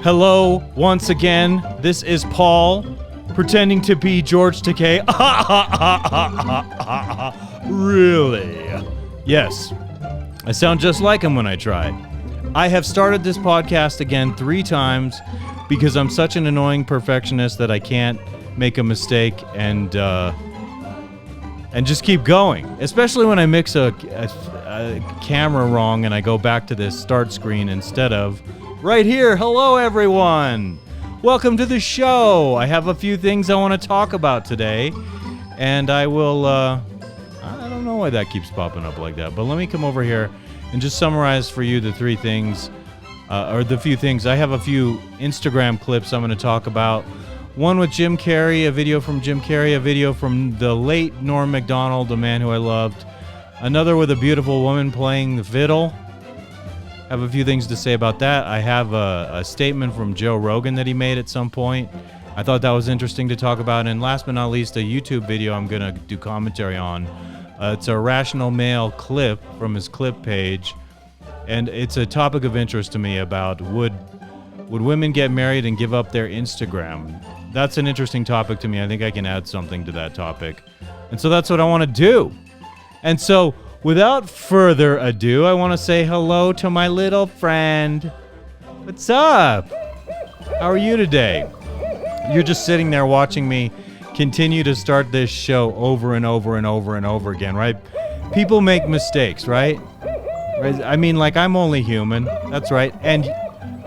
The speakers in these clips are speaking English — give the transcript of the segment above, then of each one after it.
Hello, once again. This is Paul, pretending to be George Takei. Really? Yes. I sound just like him when I try. I have started this podcast again 3 times because I'm such an annoying perfectionist that I can't make a mistake and just keep going. Especially when I mix a camera wrong and I go back to this start screen instead of right here. Hello, everyone. Welcome to the show. I have a few things I want to talk about today, and I will, I don't know why that keeps popping up like that, but let me come over here and just summarize for you the 3 things, or the few things. I have a few Instagram clips I'm going to talk about. One with Jim Carrey, a video from Jim Carrey, a video from the late Norm MacDonald, a man who I loved. Another with a beautiful woman playing the fiddle. I have a few things to say about that. I have a statement from Joe Rogan that he made at some point. I thought that was interesting to talk about. And last but not least, a YouTube video I'm going to do commentary on. It's a Rational Male clip from his clip page. And it's a topic of interest to me about would women get married and give up their Instagram? That's an interesting topic to me. I think I can add something to that topic. And so that's what I want to do. And so without further ado, I want to say hello to my little friend. What's up? How are you today? You're just sitting there watching me continue to start this show over and over and over and over again, right? People make mistakes, right? I mean, like, I'm only human. That's right. And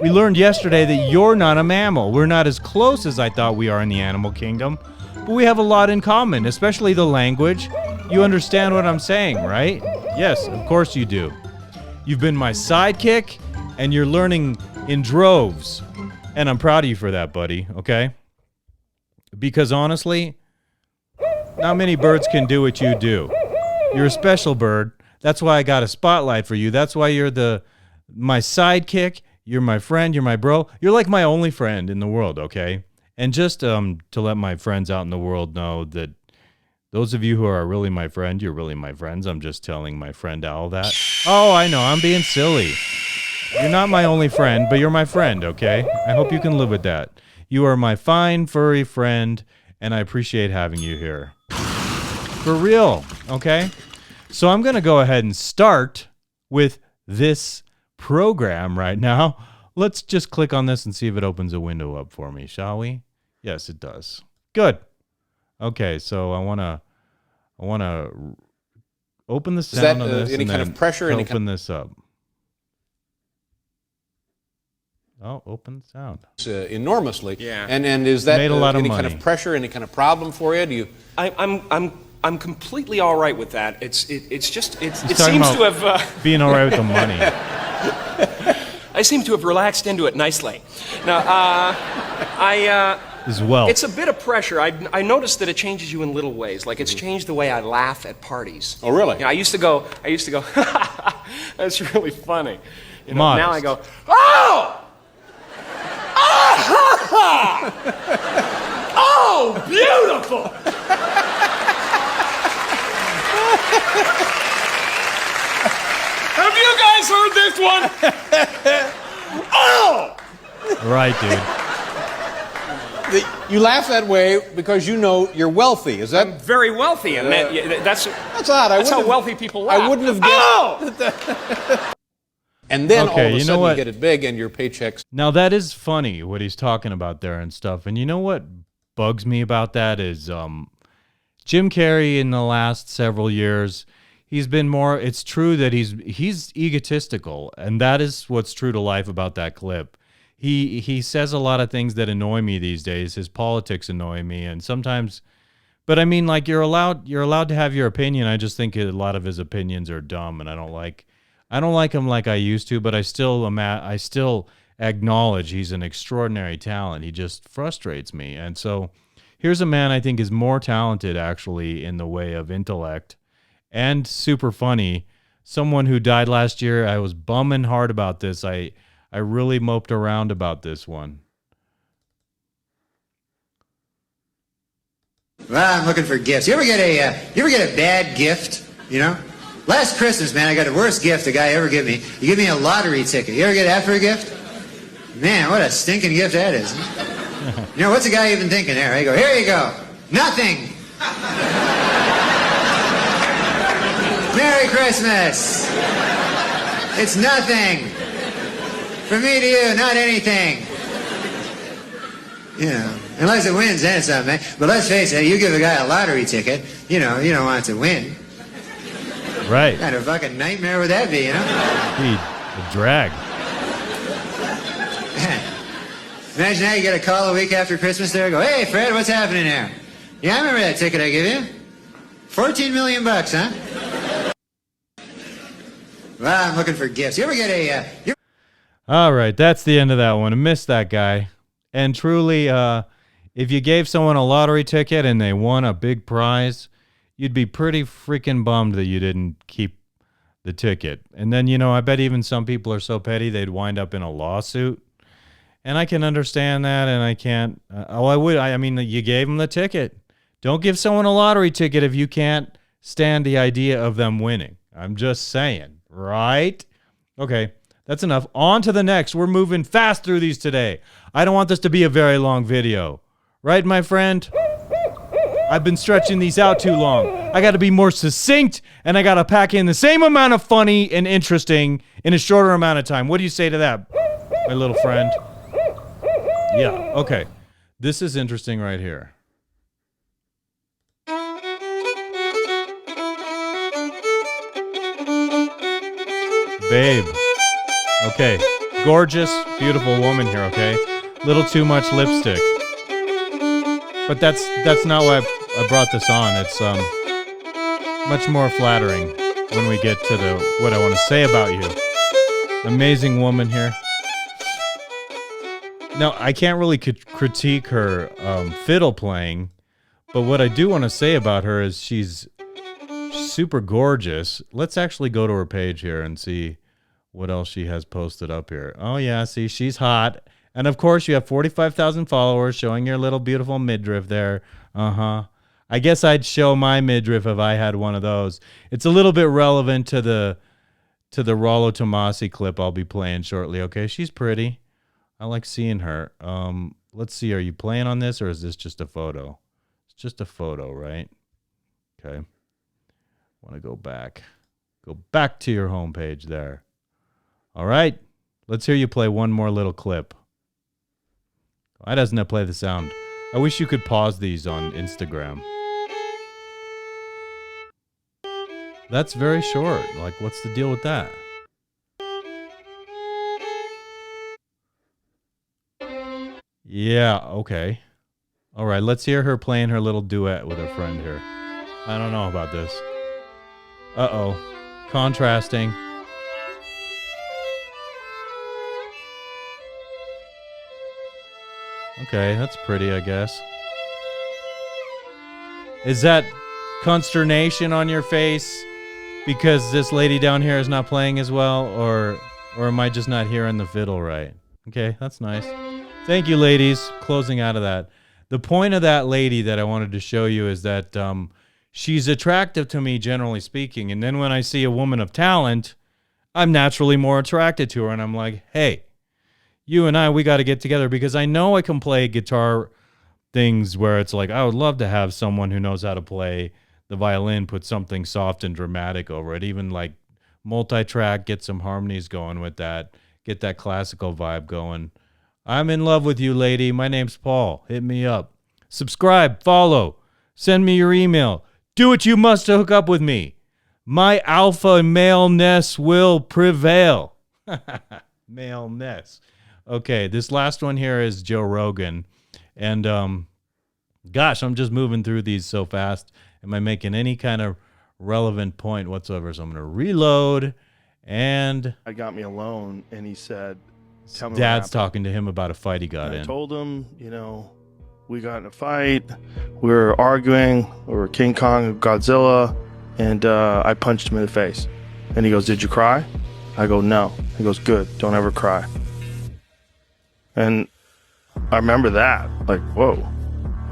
we learned yesterday that you're not a mammal. We're not as close as I thought we are in the animal kingdom, but we have a lot in common, especially the language. You understand what I'm saying, right? Yes, of course you do. You've been my sidekick, and you're learning in droves. And I'm proud of you for that, buddy, okay? Because honestly, not many birds can do what you do. You're a special bird. That's why I got a spotlight for you. That's why you're my sidekick. You're my friend. You're my bro. You're like my only friend in the world, okay? And just to let my friends out in the world know that those of you who are really my friend, you're really my friends. I'm just telling my friend Al that. Oh, I know. I'm being silly. You're not my only friend, but you're my friend, okay? I hope you can live with that. You are my fine, furry friend, and I appreciate having you here. For real, okay? So I'm going to go ahead and start with this program right now. Let's just click on this and see if it opens a window up for me, shall we? Yes, it does. Good. Okay, so I want to open the sound of this. Any kind of pressure? Open this up. Oh, open the sound. Enormously. Yeah. And is that Made a lot of any money. kind of pressure? Any kind of problem for you? Do you? I'm completely all right with that. It seems to have being all right with the money. I seem to have relaxed into it nicely. Now, As well. It's a bit of pressure. I noticed that it changes you in little ways. Like it's changed the way I laugh at parties. Oh, really? You know, I used to go, that's really funny. You know, Modest. now I go, oh! Oh, beautiful! Have you guys heard this one? Oh! Right, dude. You laugh that way because you know you're wealthy. Is that? I'm very wealthy, and that's odd. That's how wealthy people laugh. I wouldn't have guessed. Oh! And then Okay, all of a you know sudden what? you get it big and your paychecks. Now that is funny what he's talking about there and stuff. And you know what bugs me about that is Jim Carrey in the last several years, he's been more. It's true that he's egotistical, and that is what's true to life about that clip. He says a lot of things that annoy me these days. His politics annoy me, and sometimes. But I mean, like you're allowed to have your opinion. I just think a lot of his opinions are dumb, and I don't like him like I used to. But I still acknowledge he's an extraordinary talent. He just frustrates me, and so here's a man I think is more talented actually in the way of intellect and super funny. Someone who died last year. I was bumming hard about this. I really moped around about this one. Well, I'm looking for gifts. You ever get a bad gift? You know, last Christmas, man, I got the worst gift a guy ever gave me. He gave me a lottery ticket. You ever get that for a gift? Man, what a stinking gift that is. You know, what's a guy even thinking there? I go, here you go. Nothing. Merry Christmas. It's nothing. From me to you, not anything. You know, unless it wins, then it's something, man. But let's face it, you give a guy a lottery ticket, you know, you don't want it to win. Right. What kind of fucking nightmare would that be, you know? Be a drag. Imagine how you get a call a week after Christmas there, go, hey, Fred, what's happening there? Yeah, I remember that ticket I gave you. 14 million bucks, huh? Well, I'm looking for gifts. You ever get a... All right, that's the end of that one. I missed that guy. And truly, if you gave someone a lottery ticket and they won a big prize, you'd be pretty freaking bummed that you didn't keep the ticket. And then, you know, I bet even some people are so petty they'd wind up in a lawsuit. And I can understand that, and I can't. I mean, you gave them the ticket. Don't give someone a lottery ticket if you can't stand the idea of them winning. I'm just saying, right? Okay, that's enough. On to the next. We're moving fast through these today. I don't want this to be a very long video. Right, my friend? I've been stretching these out too long. I got to be more succinct, and I got to pack in the same amount of funny and interesting in a shorter amount of time. What do you say to that, my little friend? Yeah, okay. This is interesting right here. Babe. Okay. Gorgeous, beautiful woman here, okay? Little too much lipstick. But that's not why I brought this on. It's much more flattering when we get to what I want to say about you. Amazing woman here. Now, I can't really critique her fiddle playing, but what I do want to say about her is she's super gorgeous. Let's actually go to her page here and see what else she has posted up here. Oh, yeah, see, she's hot. And, of course, you have 45,000 followers showing your little beautiful midriff there. Uh-huh. I guess I'd show my midriff if I had one of those. It's a little bit relevant to the Rollo Tomassi clip I'll be playing shortly, okay? She's pretty. I like seeing her. Let's see. Are you playing on this, or is this just a photo? It's just a photo, right? Okay. Want to go back. Go back to your homepage there. All right. Let's hear you play one more little clip. Why doesn't it play the sound? I wish you could pause these on Instagram. That's very short. Like, what's the deal with that? Yeah, okay. All right, let's hear her playing her little duet with her friend here. I don't know about this. Uh-oh. Contrasting. Okay, that's pretty, I guess. Is that consternation on your face because this lady down here is not playing as well, or am I just not hearing the fiddle right? Okay, that's nice. Thank you, ladies. Closing out of that. The point of that lady that I wanted to show you is that she's attractive to me, generally speaking. And then when I see a woman of talent, I'm naturally more attracted to her. And I'm like, hey, you and I, we got to get together, because I know I can play guitar things where it's like, I would love to have someone who knows how to play the violin, put something soft and dramatic over it, even like multi-track, get some harmonies going with that, get that classical vibe going. I'm in love with you, lady. My name's Paul. Hit me up. Subscribe, follow, send me your email. Do what you must to hook up with me. My alpha maleness will prevail. Maleness. Okay, this last one here is Joe Rogan. And gosh, I'm just moving through these so fast. Am I making any kind of relevant point whatsoever? So I'm going to reload. And I got me alone, and he said, tell me what Dad's happened. talking to him about a fight he got And in. I told him, you know, we got in a fight. We were arguing over King Kong and Godzilla, and I punched him in the face. And he goes, did you cry? I go, no. He goes, good. Don't ever cry. And I remember that. Like, whoa.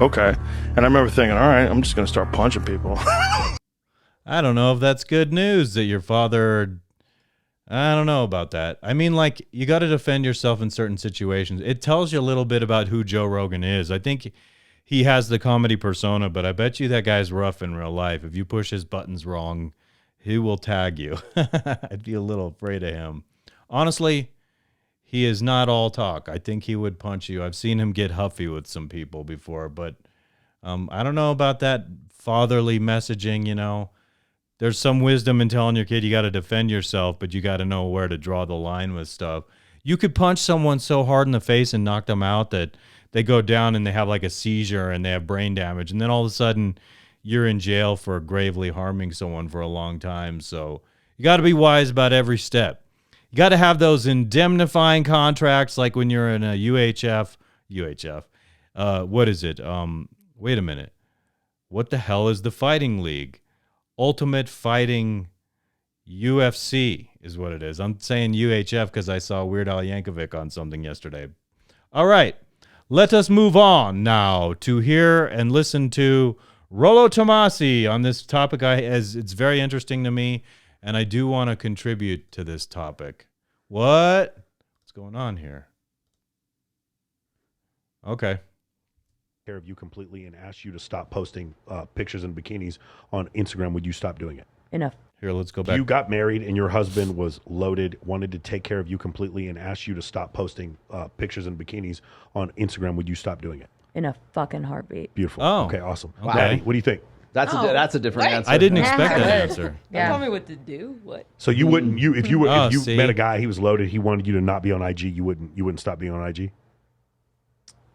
Okay. And I remember thinking, all right, I'm just going to start punching people. I don't know if that's good news that your father I don't know about that. I mean, like, you got to defend yourself in certain situations. It tells you a little bit about who Joe Rogan is. I think he has the comedy persona, but I bet you that guy's rough in real life. If you push his buttons wrong, he will tag you. I'd be a little afraid of him. Honestly, he is not all talk. I think he would punch you. I've seen him get huffy with some people before, but I don't know about that fatherly messaging, you know. There's some wisdom in telling your kid you got to defend yourself, but you got to know where to draw the line with stuff. You could punch someone so hard in the face and knock them out that they go down and they have like a seizure and they have brain damage. And then all of a sudden you're in jail for gravely harming someone for a long time. So you got to be wise about every step. You got to have those indemnifying contracts like when you're in a UHF. What is it? Wait a minute. What the hell is the fighting league? Ultimate Fighting UFC is what it is. I'm saying UHF because I saw Weird Al Yankovic on something yesterday. All right. Let us move on now to hear and listen to Rollo Tomassi on this topic. As it's very interesting to me, and I do want to contribute to this topic. What's going on here? Okay. Care of you completely and asked you to stop posting pictures in bikinis on Instagram, would you stop doing it? Enough. Here, let's go back. You got married and your husband was loaded, wanted to take care of you completely and asked you to stop posting pictures in bikinis on Instagram, would you stop doing it? In a fucking heartbeat. Beautiful. Oh. Okay, awesome. Okay. Daddy, what do you think? That's a different answer. I didn't expect that answer. Don't tell me what to do. What? So you wouldn't if you see. met a guy, he was loaded, he wanted you to not be on IG, you wouldn't stop being on IG?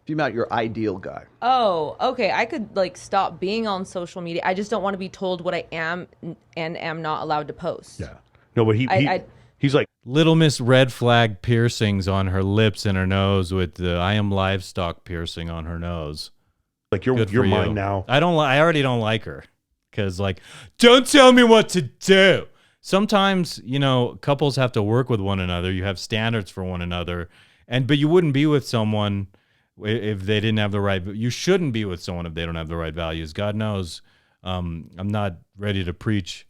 If you met your ideal guy. Oh, okay. I could like stop being on social media. I just don't want to be told what I am and am not allowed to post. Yeah. No, but he's like, Little Miss Red Flag piercings on her lips and her nose with the I am livestock piercing on her nose. like Good you're for mine you. now. I already don't like her because like, don't tell me what to do. Sometimes, you know, couples have to work with one another. You have standards for one another, but you wouldn't be with someone if they didn't have the right. You shouldn't be with someone if they don't have the right values. God knows, I'm not ready to preach.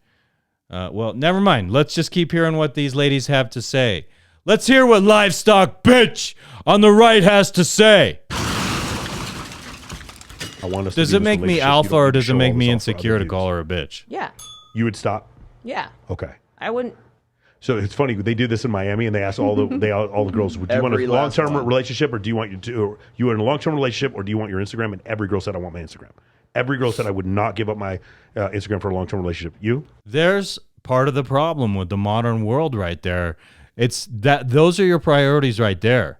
Well, never mind. Let's just keep hearing what these ladies have to say. Let's hear what livestock bitch on the right has to say. I want us. Does to it be make this me relationship. You alpha don't or need to does it show make all me this off for insecure other to call dudes. her a bitch? Yeah. You would stop. Yeah. Okay. I wouldn't. So it's funny they do this in Miami and they ask all the girls, do you want a Every last long-term one. relationship or do you want you in a long-term relationship or do you want your Instagram? And every girl said I want my Instagram. Every girl said I would not give up my Instagram for a long-term relationship. You? There's part of the problem with the modern world right there. It's that those are your priorities right there.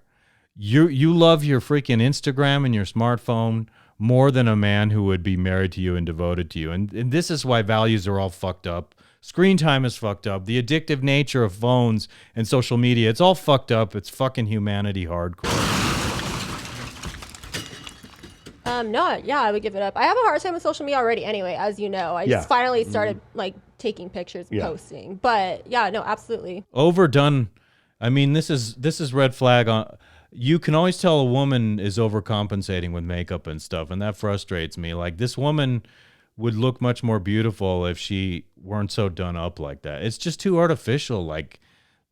You love your freaking Instagram and your smartphone more than a man who would be married to you and devoted to you. And this is why values are all fucked up. Screen time is fucked up. The addictive nature of phones and social media, it's all fucked up. It's fucking humanity hardcore. No, yeah, I would give it up. I have a hard time with social media already anyway, as you know. I just finally started like taking pictures and posting. But yeah, no, absolutely. Overdone. I mean, this is red flag on. You can always tell a woman is overcompensating with makeup and stuff, and that frustrates me. Like, this woman would look much more beautiful if she weren't so done up like that. It's just too artificial. Like,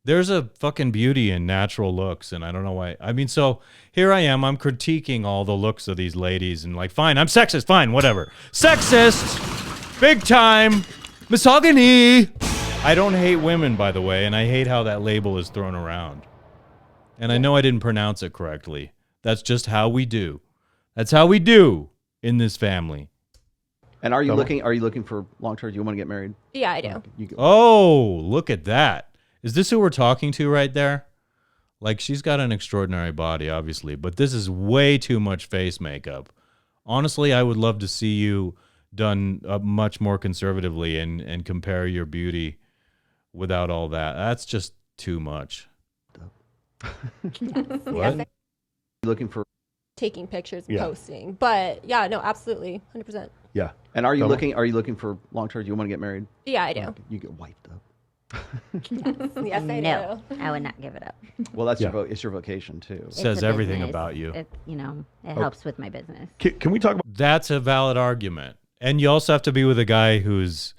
there's a fucking beauty in natural looks, and I don't know why. I mean, so here I am. I'm critiquing all the looks of these ladies, and like, fine, I'm sexist. Fine, whatever. Sexist, big time, misogyny. I don't hate women, by the way, and I hate how that label is thrown around. And I know I didn't pronounce it correctly. That's just how we do. That's how we do in this family. And are you looking for long term? Do you want to get married? Yeah, I do. Oh, look at that. Is this who we're talking to right there? Like, she's got an extraordinary body, obviously, but this is way too much face makeup. Honestly, I would love to see you done much more conservatively and compare your beauty without all that. That's just too much. What? Looking for taking pictures and posting. But yeah, no, absolutely, 100%. Yeah. And are you looking for long term? Do you want to get married? Yeah, I do. You get wiped up. Yes, I No, do. I would not give it up. Well, that's it's your vocation too. It says It's a everything business. about you. It helps with my business. Can we talk about? That's a valid argument. And you also have to be with a guy who's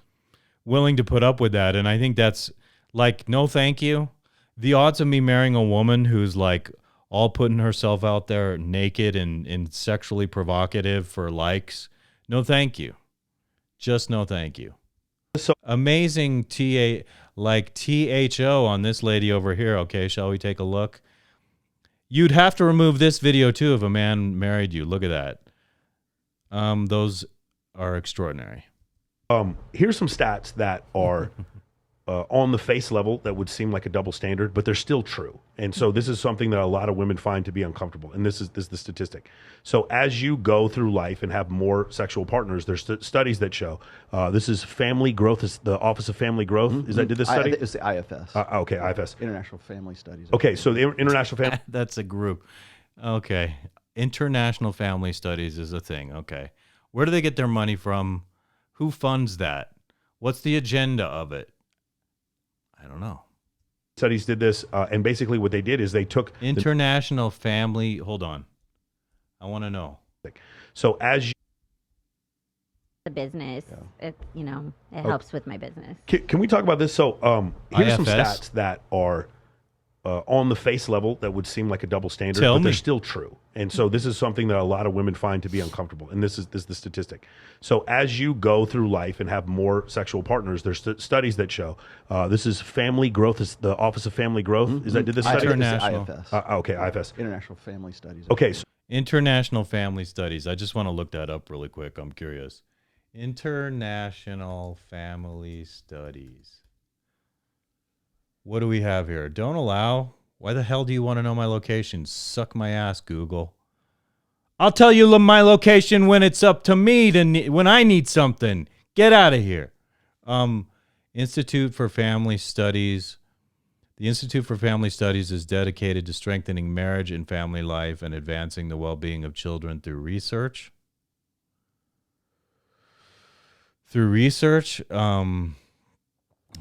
willing to put up with that. And I think that's Like, no thank you. The odds of me marrying a woman who's like all putting herself out there naked and sexually provocative for likes, no thank you. Just no thank you. So amazing THO on this lady over here. Okay, shall we take a look? You'd have to remove this video too if a man married you. Look at that. Those are extraordinary. Here's some stats that are on the face level that would seem like a double standard, but they're still true. And so this is something that a lot of women find to be uncomfortable. And this is the statistic. So as you go through life and have more sexual partners, there's studies that show this is family growth. Is the Office of Family Growth? Is that did this study? It's the IFS. Okay, IFS. International Family Studies. Okay, so the International Family. That's a group. Okay, International Family Studies is a thing. Okay, where do they get their money from? Who funds that? What's the agenda of it? I don't know. Studies did this, and basically what they did is they took International Family. Hold on, I want to know. So as you, the business, it helps with my business. can we talk about this? So here's some IFS? stats that are on the face level that would seem like a double standard, Tell but me. they're still true. And so this is something that a lot of women find to be uncomfortable. And this is the statistic. So as you go through life and have more sexual partners, there's studies that show this is family growth. Is the Office of Family Growth? Is that did this study? International. IFS. Okay, IFS. International Family Studies. Okay, so International Family Studies. I just want to look that up really quick. I'm curious. International Family Studies. What do we have here? Don't allow. Why the hell do you want to know my location? Suck my ass, Google. I'll tell you my location when it's up to me when I need something. Get out of here. Institute for Family Studies. The Institute for Family Studies is dedicated to strengthening marriage and family life and advancing the well-being of children through research.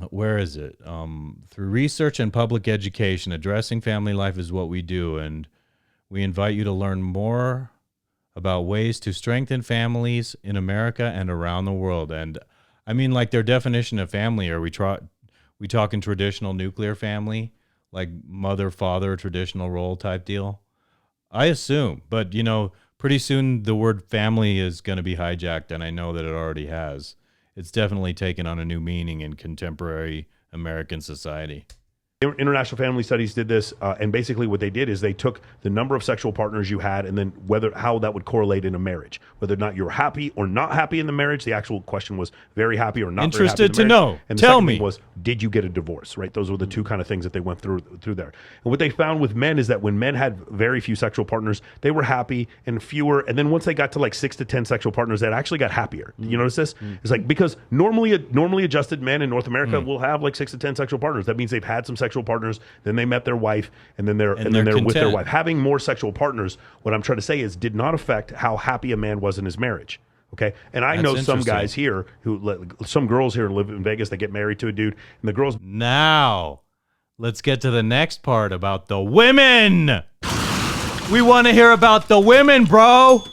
Where is it? Through research and public education, addressing family life is what we do, and we invite you to learn more about ways to strengthen families in America and around the world. And I mean, like their definition of family, are we talking traditional nuclear family, like mother, father, traditional role type deal? I assume, but pretty soon the word family is going to be hijacked, and I know that it already has. It's definitely taken on a new meaning in contemporary American society. International Family Studies did this, and basically what they did is they took the number of sexual partners you had and then how that would correlate in a marriage. Whether or not you're happy or not happy in the marriage. The actual question was very happy or not Interested very happy in the to marriage. know. And the Tell second me. thing was, did you get a divorce, right? Those were the two kind of things that they went through there. And what they found with men is that when men had very few sexual partners, they were happy, and fewer. And then once they got to like 6 to 10 sexual partners, they actually got happier. You notice this? It's like, because normally adjusted men in North America will have like 6 to 10 sexual partners. That means they've had some sexual partners, then they met their wife, and then they're with their content. wife. Having more sexual partners, what I'm trying to say is, did not affect how happy a man was in his marriage. Okay, and I know some guys here some girls here live in Vegas that get married to a dude, and the girls. Now, let's get to the next part about the women. We want to hear about the women, bro.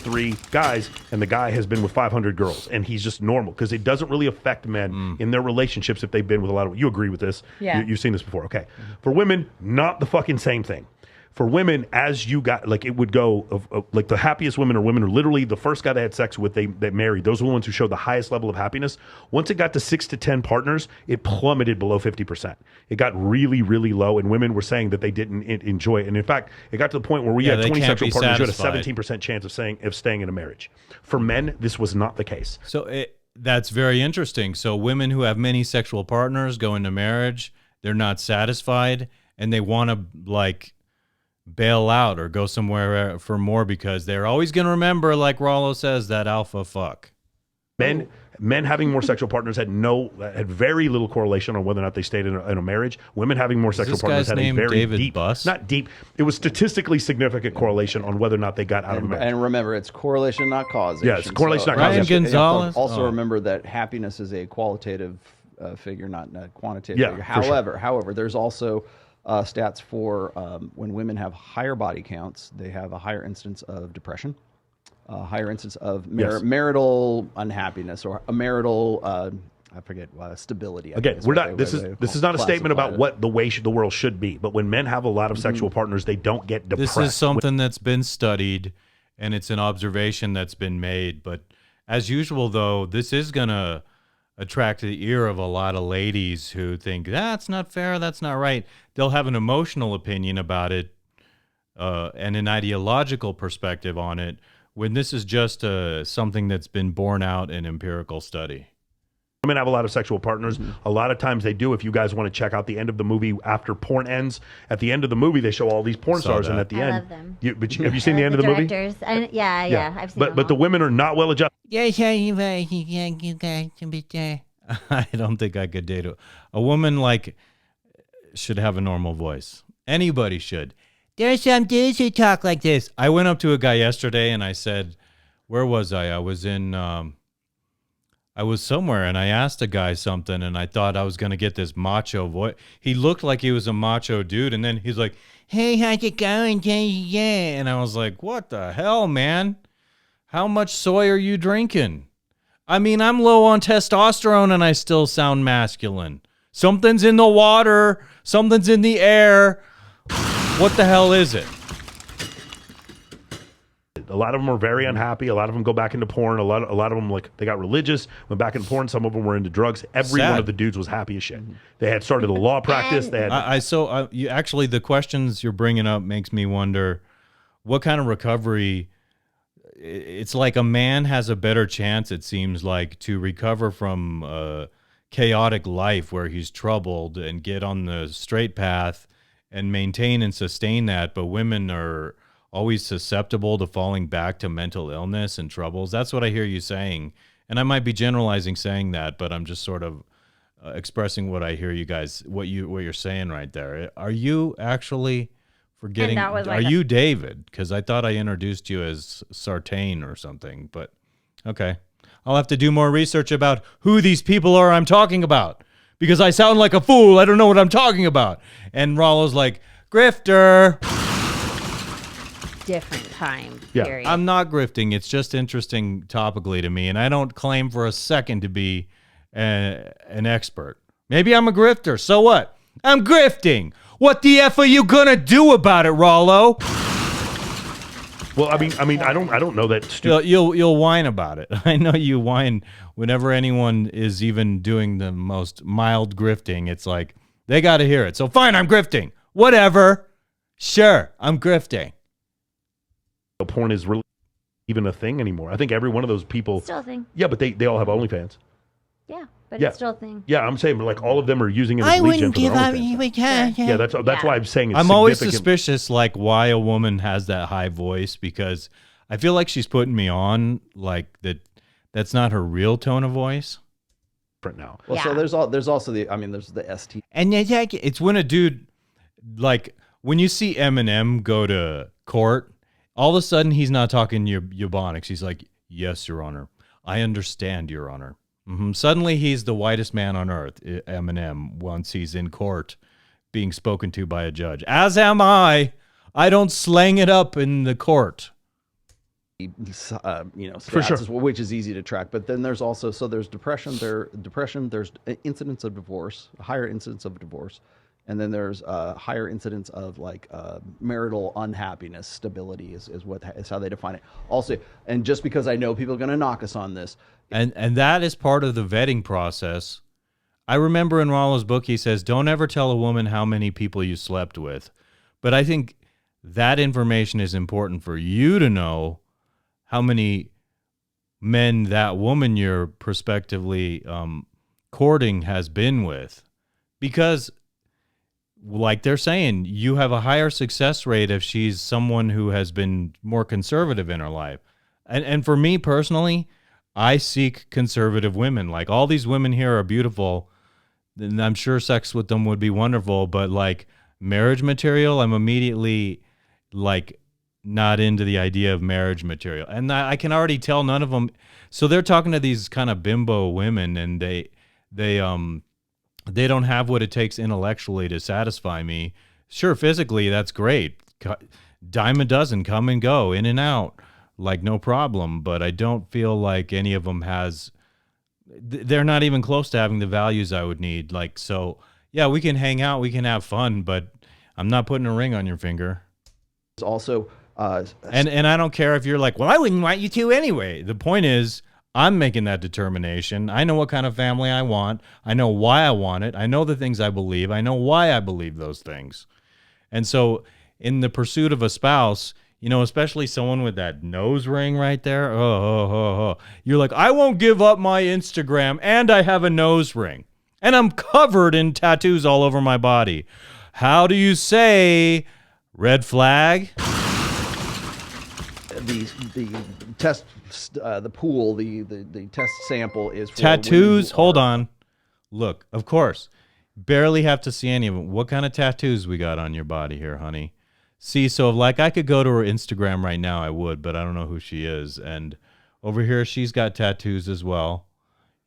3 guys, and the guy has been with 500 girls, and he's just normal because it doesn't really affect men in their relationships if they've been with a lot of. You agree with this? Yeah. You've seen this before. Okay. For women, not the fucking same thing. For women, as you got, like, it would go like the happiest women are women who literally the first guy they had sex with, they married. Those are the ones who showed the highest level of happiness. Once it got to 6 to 10 partners, it plummeted below 50%. It got really, really low, and women were saying that they didn't enjoy it. And in fact, it got to the point where we had 20 sexual partners, you had a 17% chance of staying in a marriage. For men, this was not the case. So that's very interesting. So women who have many sexual partners go into marriage, they're not satisfied, and they want to like bail out or go somewhere for more because they're always going to remember, like Rollo says, that alpha fuck. Men having more sexual partners had very little correlation on whether or not they stayed in a marriage. Women having more sexual partners had a very David deep, Buss? not deep. It was statistically significant correlation on whether or not they got out of a marriage. And remember, it's correlation, not causation. Yeah, it's correlation, not Ryan causation. Gonzalez. Also remember that happiness is a qualitative figure, not a quantitative figure. For sure. However, there's also stats for when women have higher body counts, they have a higher instance of depression, higher instance of marital unhappiness, or a marital I forget stability. I Again, think we're what not. they- This what they is this is not a statement classified about it. what the way the world should be. But when men have a lot of sexual partners, they don't get depressed. This is something that's been studied, and it's an observation that's been made. But as usual, though, this is going to attract the ear of a lot of ladies who think, that's not fair, that's not right. They'll have an emotional opinion about it and an ideological perspective on it, when this is just something that's been borne out in empirical study. Women have a lot of sexual partners. A lot of times they do. If you guys want to check out the end of the movie after porn ends, at the end of the movie they show all these porn Saw stars, that. and at the I end, love them. have you seen the end of the movie? Directors. And yeah, I've seen them But the all. women are not well adjusted. I don't think I could date a woman like should have a normal voice. Anybody should. There's some dudes who talk like this. I went up to a guy yesterday and I said, where was I? I was in, I was somewhere and I asked a guy something and I thought I was going to get this macho voice. He looked like he was a macho dude. And then he's like, hey, how's it going? Yeah. And I was like, what the hell, man? How much soy are you drinking? I mean, I'm low on testosterone and I still sound masculine. Something's in the water. Something's in the air. What the hell is it? A lot of them are very unhappy. A lot of them go back into porn. A lot of them, like, they got religious, went back into porn. Some of them were into drugs. Every Sad. one of the dudes was happy as shit. They had started a law practice. They had You actually, the questions you're bringing up makes me wonder what kind of recovery. It's like a man has a better chance, it seems like, to recover from a chaotic life where he's troubled and get on the straight path and maintain and sustain that. But women are always susceptible to falling back to mental illness and troubles. That's what I hear you saying. And I might be generalizing saying that, but I'm just sort of expressing what I hear you guys, what you're saying right there. Are you actually forgetting? And that was Are you David? Because I thought I introduced you as Sartain or something, but okay. I'll have to do more research about who these people are I'm talking about, because I sound like a fool. I don't know what I'm talking about. And Rollo's like, grifter. Different time Yeah. period. I'm not grifting. It's just interesting topically to me, and I don't claim for a second to be an expert. Maybe I'm a grifter. So what? I'm grifting. What the F are you gonna do about it, Rollo? well, I mean, I don't know that. You'll whine about it. I know you whine whenever anyone is even doing the most mild grifting. It's like they got to hear it. So fine, I'm grifting. Whatever. Sure, I'm grifting. Porn is really even a thing anymore. I think every one of those people. Still a thing. Yeah, but they all have OnlyFans. Yeah, but Yeah. it's still a thing. Yeah, I'm saying, like, all of them are using it as lead gen for their OnlyFans. Yeah, that's why I'm saying it's I'm always significant. suspicious, like, why a woman has that high voice, because I feel like she's putting me on, like, that's not her real tone of voice. Now. Well, so there's also there's the ST. And it's when a dude, like, when you see Eminem go to court, all of a sudden he's not talking Ebonics. He's like, yes, Your Honor. I understand, Your Honor. Suddenly he's the whitest man on earth, Eminem, once he's in court being spoken to by a judge. As am I. I don't slang it up in the court. Stats, For sure. which is easy to track. But then there's also, there's depression. There's incidence of divorce, a higher incidence of divorce, and then there's higher incidence of marital unhappiness. Stability is how they define it. Also, and just because I know people are going to knock us on this, and that is part of the vetting process. I remember in Rollo's book he says, don't ever tell a woman how many people you slept with. But I think that information is important for you to know how many men that woman you're prospectively courting has been with. Because, like they're saying, you have a higher success rate if she's someone who has been more conservative in her life. And for me personally, I seek conservative women. Like, all these women here are beautiful, and I'm sure sex with them would be wonderful, but like marriage material, I'm immediately like not into the idea of marriage material. And I can already tell none of them. So they're talking to these kind of bimbo women, and they don't have what it takes intellectually to satisfy me. Sure, physically, that's great. Dime a dozen, come and go, in and out, like no problem. But I don't feel like any of them has they're not even close to having the values I would need. Like, so yeah, we can hang out, we can have fun, but I'm not putting a ring on your finger. It's also, and I don't care if you're like, well, I wouldn't want you to anyway. The point is, I'm making that determination. I know what kind of family I want. I know why I want it. I know the things I believe. I know why I believe those things. And so in the pursuit of a spouse, you know, especially someone with that nose ring right there, you're like, I won't give up my Instagram, and I have a nose ring, and I'm covered in tattoos all over my body. How do you say red flag? The test, the pool, the test sample is for tattoos. Hold on. Look, of course, barely have to see any of them. What kind of tattoos we got on your body here, honey? See, so like I could go to her Instagram right now, I would, but I don't know who she is. And over here, she's got tattoos as well.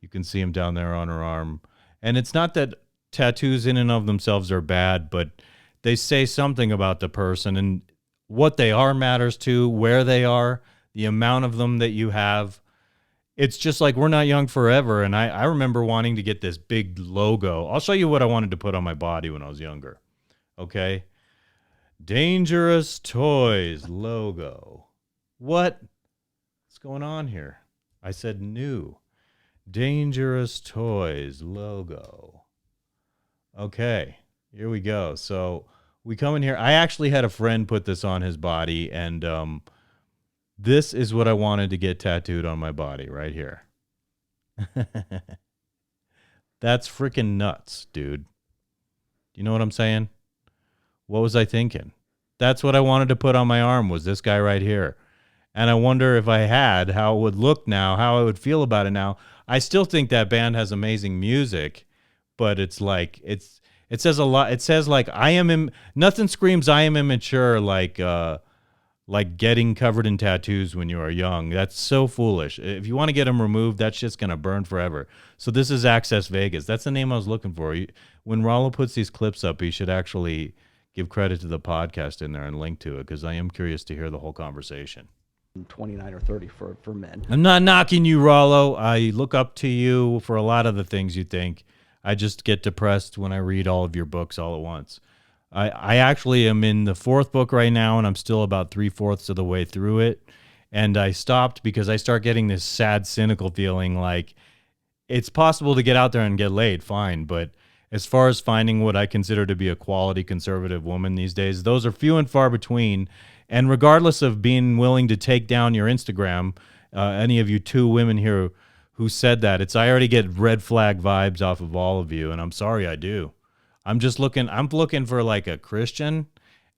You can see them down there on her arm. And it's not that tattoos in and of themselves are bad, but they say something about the person, and what they are matters too, where they are, the amount of them that you have. It's just like we're not young forever. And I remember wanting to get this big logo. I'll show you what I wanted to put on my body when I was younger. Okay. Dangerous Toys logo. What's going on here? I said new. Dangerous Toys logo. Okay, here we go. So we come in here. I actually had a friend put this on his body, and this is what I wanted to get tattooed on my body right here. That's freaking nuts, dude. You know what I'm saying? What was I thinking? That's what I wanted to put on my arm, was this guy right here. And I wonder if I had, how it would look now, how I would feel about it now. I still think that band has amazing music, but it's like, it says a lot. It says like, nothing screams I am immature like getting covered in tattoos when you are young. That's so foolish. If you want to get them removed, that shit's going to burn forever. So this is Access Vegas. That's the name I was looking for. When Rollo puts these clips up, he should actually give credit to the podcast in there and link to it, because I am curious to hear the whole conversation. 29 or 30 for men. I'm not knocking you, Rollo. I look up to you for a lot of the things you think. I just get depressed when I read all of your books all at once. I actually am in the 4th book right now, and I'm still about 3/4 of the way through it. And I stopped because I start getting this sad, cynical feeling like it's possible to get out there and get laid, fine, but as far as finding what I consider to be a quality conservative woman these days, those are few and far between. And regardless of being willing to take down your Instagram, any of you 2 women here who said that, I already get red flag vibes off of all of you, and I'm sorry I do. I'm looking for like a Christian,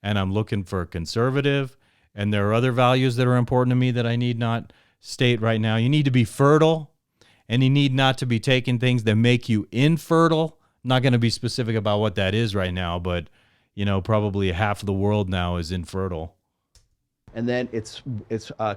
and I'm looking for a conservative, and there are other values that are important to me that I need not state right now. You need to be fertile, and you need not to be taking things that make you infertile. I'm not going to be specific about what that is right now, but you know, probably half of the world now is infertile. And then it's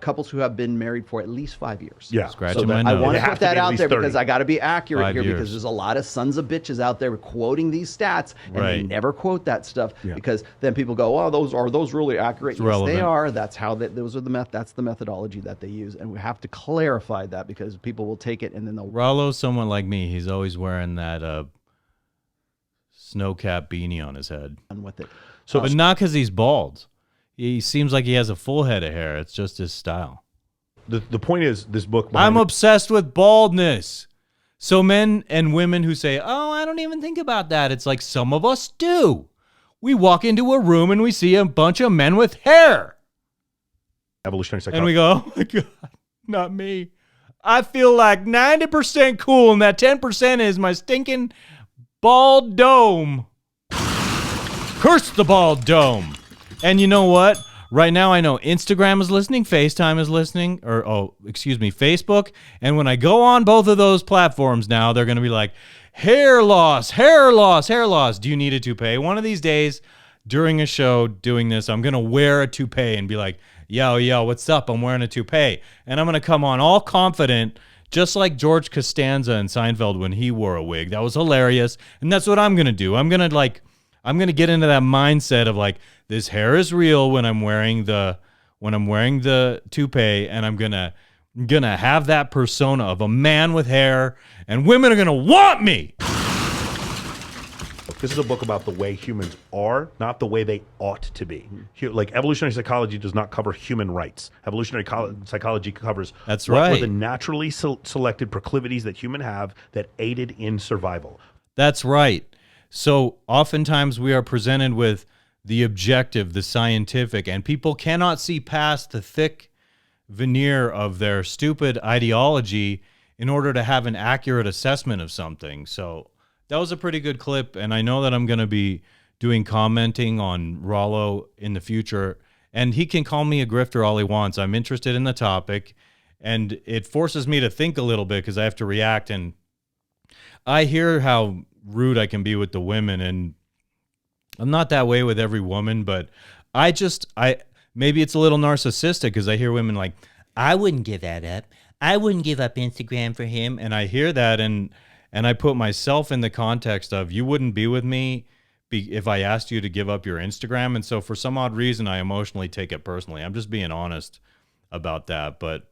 couples who have been married for at least 5 years. Yeah. Scratching my nose. I want It to has put to that be at out least there 30. because I got to be accurate 5 here, years. because there's a lot of sons of bitches out there quoting these stats, and they Right. never quote that stuff, Yeah. because then people go, "Oh, are those really accurate?" It's Yes, relevant. they are. That's how those are that's the methodology that they use, and we have to clarify that because people will take it and then they'll Rollo's someone like me. He's always wearing that snow cap beanie on his head. run with it. So But not because he's bald. He seems like he has a full head of hair. It's just his style. the point is, this book. I'm obsessed with baldness. So men and women who say, oh, I don't even think about that. It's like some of us do. We walk into a room and we see a bunch of men with hair. Evolutionary psychology. And we go, oh my God, not me. I feel like 90% cool, and that 10% is my stinking bald dome. Curse the bald dome. And you know what? Right now I know Instagram is listening, FaceTime is listening, Facebook. And when I go on both of those platforms now, they're going to be like, hair loss, hair loss, hair loss. Do you need a toupee? One of these days during a show doing this, I'm going to wear a toupee and be like, yo, what's up? I'm wearing a toupee. And I'm going to come on all confident, just like George Costanza in Seinfeld when he wore a wig. That was hilarious. And that's what I'm going to do. I'm going to get into that mindset of like, this hair is real when I'm wearing the toupee, and I'm going to gonna have that persona of a man with hair, and women are gonna want me. This is a book about the way humans are, not the way they ought to be. Like evolutionary psychology does not cover human rights. Evolutionary psychology covers That's what were right. the naturally selected proclivities that humans have that aided in survival. That's right. So oftentimes we are presented with the objective, the scientific, and people cannot see past the thick veneer of their stupid ideology in order to have an accurate assessment of something. So that was a pretty good clip, and I know that I'm going to be doing commenting on Rollo in the future, and he can call me a grifter all he wants. I'm interested in the topic, and it forces me to think a little bit because I have to react, and I hear how rude I can be with the women, and I'm not that way with every woman, but I maybe it's a little narcissistic because I hear women like, I wouldn't give that up. I wouldn't give up Instagram for him, and I hear that, and I put myself in the context of you wouldn't be with me if I asked you to give up your Instagram. And so for some odd reason, I emotionally take it personally. I'm just being honest about that. But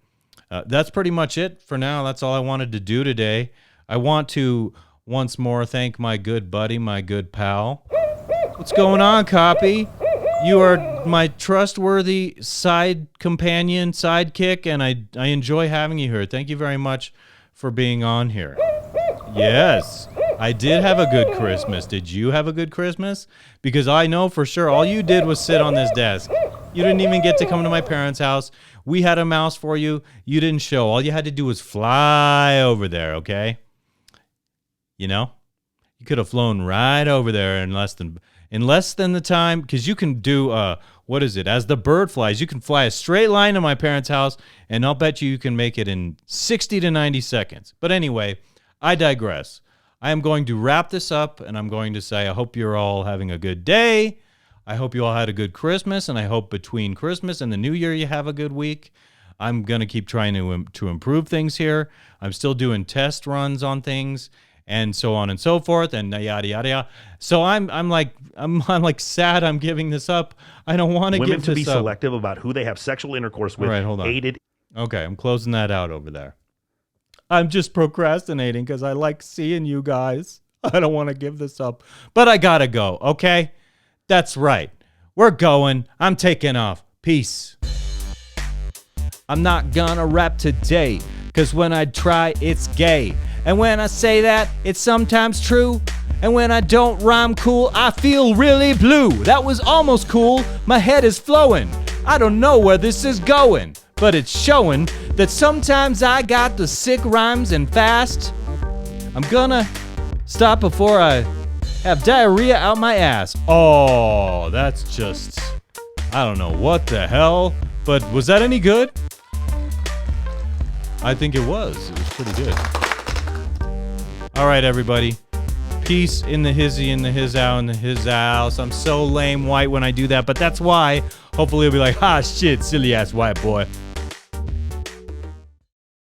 that's pretty much it for now. That's all I wanted to do today. I want to once more thank my good buddy, my good pal. What's going on, Copy? You are my trustworthy side companion, sidekick, and I enjoy having you here. Thank you very much for being on here. Yes, I did have a good Christmas. Did you have a good Christmas? Because I know for sure all you did was sit on this desk. You didn't even get to come to my parents' house. We had a mouse for you. You didn't show. All you had to do was fly over there, okay? You know? You could have flown right over there in less than the time, because you can do, what is it? As the bird flies, you can fly a straight line to my parents' house, and I'll bet you can make it in 60 to 90 seconds. But anyway, I digress. I am going to wrap this up, and I'm going to say I hope you're all having a good day. I hope you all had a good Christmas, and I hope between Christmas and the New Year you have a good week. I'm going to keep trying to improve things here. I'm still doing test runs on things, and so on and so forth, and yada yada yada. So I'm like sad I'm giving this up. I don't want to give this up. Women to be selective about who they have sexual intercourse with. All right, hold on. Aided. Okay, I'm closing that out over there. I'm just procrastinating because I like seeing you guys. I don't want to give this up, but I gotta go. Okay, that's right. We're going. I'm taking off. Peace. I'm not gonna rap today, cause when I try, it's gay. And when I say that, it's sometimes true. And when I don't rhyme cool, I feel really blue. That was almost cool. My head is flowing. I don't know where this is going, but it's showing that sometimes I got the sick rhymes and fast. I'm gonna stop before I have diarrhea out my ass. Oh, that's just, I don't know what the hell, but was that any good? I think it was. It was pretty good. All right, everybody. Peace in the hizzy, in the hizow, in the his house. I'm so lame white when I do that, but that's why. Hopefully, it'll be like, ah, shit, silly ass white boy.